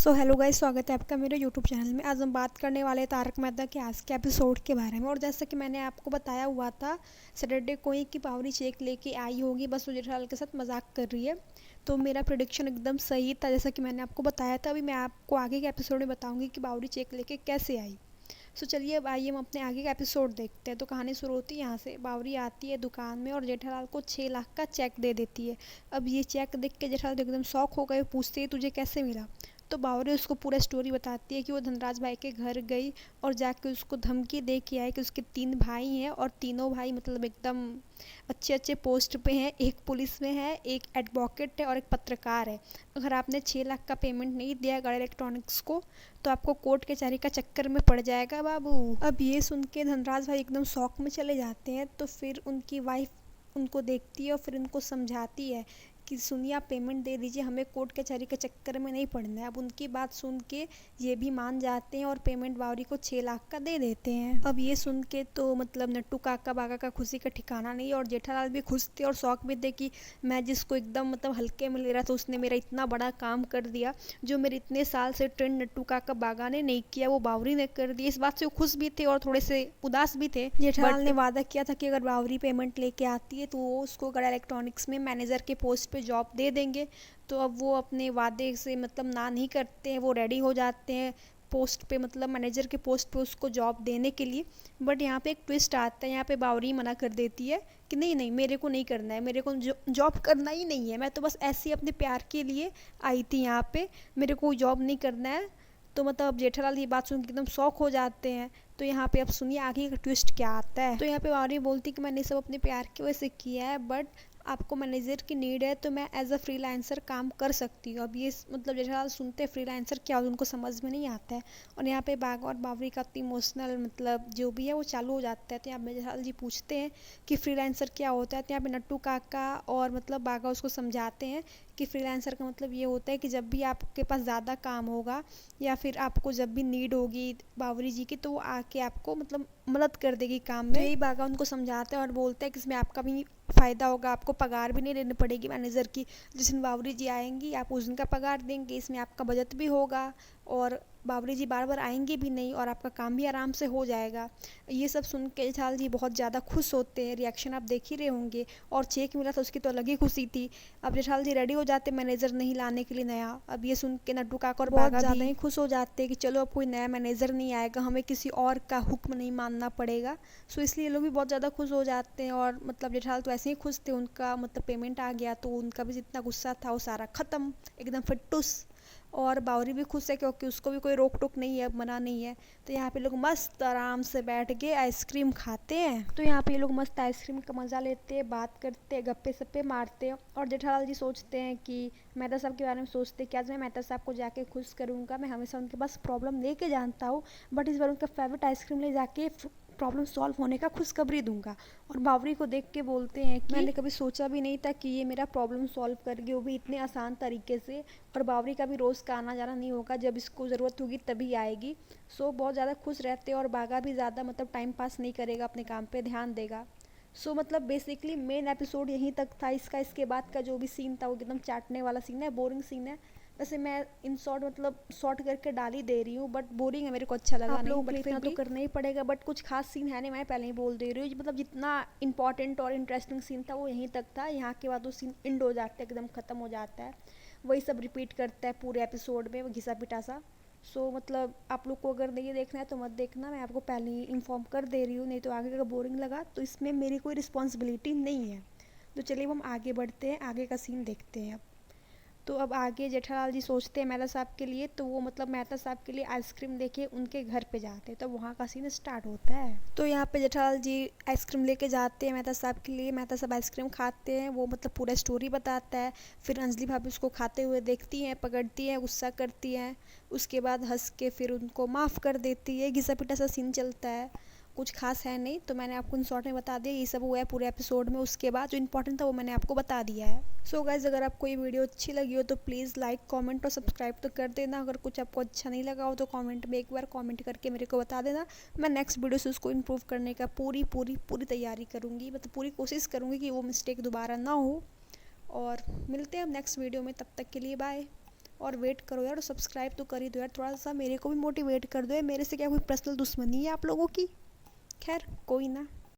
Hello guys, स्वागत है आपका मेरे यूट्यूब चैनल में। आज हम बात करने वाले हैं तारक मेहता के आज के एपिसोड के बारे में। और जैसा कि मैंने आपको बताया हुआ था सैटरडे को ही कि बावरी चेक लेके आई होगी, बस वो जेठालाल के साथ मजाक कर रही है। तो मेरा प्रेडिक्शन एकदम सही था, जैसा कि मैंने आपको बताया था। अभी मैं आपको आगे के एपिसोड में बताऊँगी कि बावरी चेक लेके कैसे आई। चलिए अब आइए हम अपने आगे का एपिसोड देखते हैं। तो कहानी शुरू होती है यहाँ से। बावरी आती है दुकान में और जेठालाल को 6 लाख का चेक दे देती है। अब ये चेक देख के जेठालाल तो एकदम शौक हो गए, पूछते हैं तुझे कैसे मिला। तो बावरी उसको पूरा स्टोरी बताती है कि वो धनराज भाई के घर गई और जाके उसको धमकी दे के आई कि उसके 3 भाई हैं और तीनों भाई मतलब एकदम अच्छे अच्छे पोस्ट पे हैं। एक पुलिस में है, एक एडवोकेट है और एक पत्रकार है। अगर आपने 6 लाख का पेमेंट नहीं दिया गढ़ इलेक्ट्रॉनिक्स को तो आपको कोर्ट कचहरी का चक्कर में पड़ जाएगा बाबू। अब ये सुन के धनराज भाई एकदम शौक में चले जाते हैं। तो फिर उनकी वाइफ उनको देखती है और फिर उनको समझाती है कि सुनिए आप पेमेंट दे दीजिए, हमें कोर्ट कचहरी के चक्कर में नहीं पड़ना है। अब उनकी बात सुन के ये भी मान जाते हैं और पेमेंट बावरी को 6 लाख का दे देते हैं। अब ये सुन के तो मतलब नट्टू काका बागा का खुशी का ठिकाना नहीं। और जेठालाल भी खुश थे और शौक भी थे कि मैं जिसको एकदम मतलब हल्के में ले रहा था उसने मेरा इतना बड़ा काम कर दिया। जो मेरे इतने साल से ट्रेंड नट्टू काका बागा ने नहीं किया वो बावरी ने कर दिया। इस बात से वो खुश भी थे और थोड़े से उदास भी थे। जेठालाल ने वादा किया था कि अगर बावरी पेमेंट लेके आती है तो वो उसको गड़ा इलेक्ट्रॉनिक्स में मैनेजर के पोस्ट पे जॉब दे देंगे। तो अब वो अपने वादे से मतलब ना नहीं करते हैं, वो रेडी हो जाते हैं पोस्ट पे, मतलब मैनेजर के पोस्ट पे उसको जॉब देने के लिए। बट यहाँ पे एक ट्विस्ट आता है। यहाँ पे बावरी मना कर देती है कि नहीं नहीं मेरे को नहीं करना है, मेरे को जॉब करना ही नहीं है, मैं तो बस ऐसे ही अपने प्यार के लिए आई थी यहाँ पे, मेरे को जॉब नहीं करना है। तो मतलब अब जेठालाल ये बात सुन के एकदम शौक हो जाते हैं। तो यहाँ पे अब सुनिए आगे का ट्विस्ट क्या आता है। तो यहाँ पे बावरी बोलती है कि मैंने सब अपने प्यार की वजह से किया है, बट आपको मैनेजर की नीड है तो मैं एज अ फ्रीलांसर काम कर सकती हूँ। अब ये मतलब जेठालाल सुनते हैं फ्रीलांसर क्या होता है, उनको समझ में नहीं आता है। और यहाँ पे बाघ और बावरी का इमोशनल मतलब जो भी है वो चालू हो जाता है। तो यहाँ पे जेठालाल जी पूछते हैं कि फ्रीलांसर क्या होता है। तो यहाँ पे नट्टू काका और मतलब बाघा उसको समझाते हैं कि फ्रीलांसर का मतलब ये होता है कि जब भी आपके पास ज़्यादा काम होगा या फिर आपको जब भी नीड होगी बावरी जी की तो वो आके आपको मतलब मदद कर देगी काम में। तो यही बाघा उनको समझाते हैं और बोलते हैं कि इसमें आपका भी फ़ायदा होगा, आपको पगार भी नहीं देनी पड़ेगी मैनेजर की। जिस दिन बावरी जी आएंगी आप उस दिन का पगार देंगे, इसमें आपका बजट भी होगा और बावरी जी बार बार आएंगे भी नहीं और आपका काम भी आराम से हो जाएगा। ये सब सुन के जेठालाल जी बहुत ज़्यादा खुश होते हैं, रिएक्शन आप देख ही रहे होंगे। और चेक मिला था उसकी तो अलग ही खुशी थी। अब जेठालाल जी रेडी हो जाते मैनेजर नहीं लाने के लिए नया। अब ये सुन के नट्टू काका और बहुत ज़्यादा ही खुश हो जाते हैं कि चलो अब कोई नया मैनेजर नहीं आएगा, हमें किसी और का हुक्म नहीं मानना पड़ेगा। इसलिए ये लोग भी बहुत ज़्यादा खुश हो जाते हैं। और मतलब जेठालाल तो ऐसे ही खुश थे, उनका मतलब पेमेंट आ गया तो उनका भी जितना गुस्सा था वो सारा ख़त्म, एकदम फिट्टूस। और बावरी भी खुश है क्योंकि उसको भी कोई रोक टोक नहीं है, मना नहीं है। तो यहाँ पे लोग मस्त आराम से बैठ के आइसक्रीम खाते हैं। तो यहाँ पे लोग मस्त आइसक्रीम का मज़ा लेते हैं, बात करते हैं, गप्पे सप्पे मारते हैं। और जेठालाल जी सोचते हैं कि मेहता साहब के बारे में सोचते हैं कि आज मैं मेहता साहब को जाके खुश करूँगा। मैं हमेशा उनके पास प्रॉब्लम लेके जानता हूँ, बट इस बार उनका फेवरेट आइसक्रीम ले जाके प्रॉब्लम सॉल्व होने का खुशखबरी दूंगा। और बावरी को देख के बोलते हैं कि मैंने कभी सोचा भी नहीं था कि ये मेरा प्रॉब्लम सॉल्व करेगी, वो भी इतने आसान तरीके से। और बावरी का भी रोज़ का आना जाना नहीं होगा, जब इसको ज़रूरत होगी तभी आएगी। बहुत ज़्यादा खुश रहते हैं और बागा भी ज़्यादा मतलब टाइम पास नहीं करेगा, अपने काम पे ध्यान देगा। मतलब बेसिकली मेन एपिसोड यहीं तक था इसका। इसके बाद का जो भी सीन था वो एकदम चाटने वाला सीन है, बोरिंग सीन है। वैसे मैं इन शॉर्ट मतलब शॉर्ट करके डाल ही दे रही हूँ, बट बोरिंग है, मेरे को अच्छा लगा नहीं। बट इतना तो करना ही पड़ेगा, बट कुछ खास सीन है नहीं, मैं पहले ही बोल दे रही हूँ। मतलब जितना इंपॉर्टेंट और इंटरेस्टिंग सीन था वो यहीं तक था, यहाँ के बाद वो सीन इंड हो जाता है, एकदम ख़त्म हो जाता है। वही सब रिपीट करता है पूरे एपिसोड में, वो घिसा पिटा सा। मतलब आप लोग को अगर नहीं देखना है तो मत देखना, मैं आपको पहले ही इन्फॉर्म कर दे रही हूँ। नहीं तो आगे का बोरिंग लगा तो इसमें मेरी कोई रिस्पॉन्सिबिलिटी नहीं है। तो चलिए अब हम आगे बढ़ते हैं, आगे का सीन देखते हैं। तो अब आगे जेठालाल जी सोचते हैं मेहता साहब के लिए, तो वो मतलब मेहता साहब के लिए आइसक्रीम लेके उनके घर पे जाते हैं। तो वहाँ का सीन स्टार्ट होता है। तो यहाँ पे जेठालाल जी आइसक्रीम लेके जाते हैं मेहता साहब के लिए। मेहता साहब आइसक्रीम खाते हैं, वो मतलब पूरा स्टोरी बताता है। फिर अंजलि भाभी उसको खाते हुए देखती हैं, पकड़ती हैं, गुस्सा करती हैं। उसके बाद हंस के फिर उनको माफ़ कर देती है। घिसा पिटा सा सीन चलता है, कुछ खास है नहीं। तो मैंने आपको इन शॉर्ट में बता दिया, ये सब हुआ है पूरे एपिसोड में। उसके बाद जो इंपॉर्टेंट था वो मैंने आपको बता दिया है। गाइज अगर आपको ये वीडियो अच्छी लगी हो तो प्लीज़ लाइक कमेंट और सब्सक्राइब तो कर देना। अगर कुछ आपको अच्छा नहीं लगा हो तो कमेंट में एक बार कमेंट करके मेरे को बता देना। मैं नेक्स्ट वीडियो से उसको इम्प्रूव करने का पूरी तैयारी करूँगी, मतलब पूरी कोशिश करूँगी कि वो मिस्टेक दोबारा ना हो। और मिलते हैं अब नेक्स्ट वीडियो में, तब तक के लिए बाय। और वेट करो यार, सब्सक्राइब तो कर ही दो यार, थोड़ा सा मेरे को भी मोटिवेट कर दो यार, मेरे से क्या कोई पर्सनल दुश्मनी है आप लोगों की? खैर कोई ना।